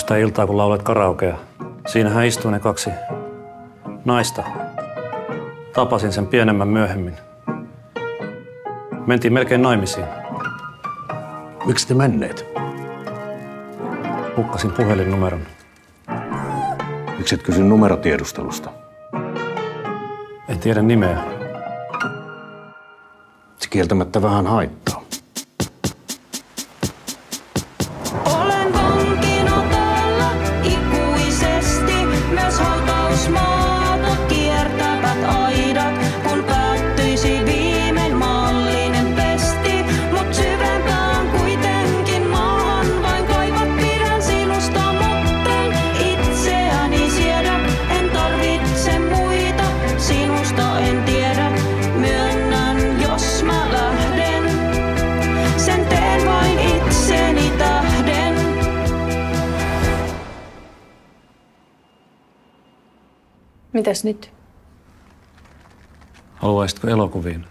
sitä iltaa, kun laulet karaokea. Siinähän istuu ne kaksi naista. Tapasin sen pienemmän myöhemmin. Mentiin melkein naimisiin. Miksi te menneet? Hukkasin puhelinnumeron. Miksi et kysy numerotiedustelusta? En tiedä nimeä. Se kieltämättä vähän haittaa. Olen vankina täällä ikuisesti, myös hautausmaata kiertävät aidat, kun päättyisi viimein maallinen pesti. Mut syvempään kuitenkin maahan vain kaivat, pidän sinusta, mutten itseäni siedä. En tarvitse muita, sinusta en tiedä, myönnän jos mä lähden. Sen teen vain itseni tähden. Mitäs nyt? Haluaisitko elokuviin?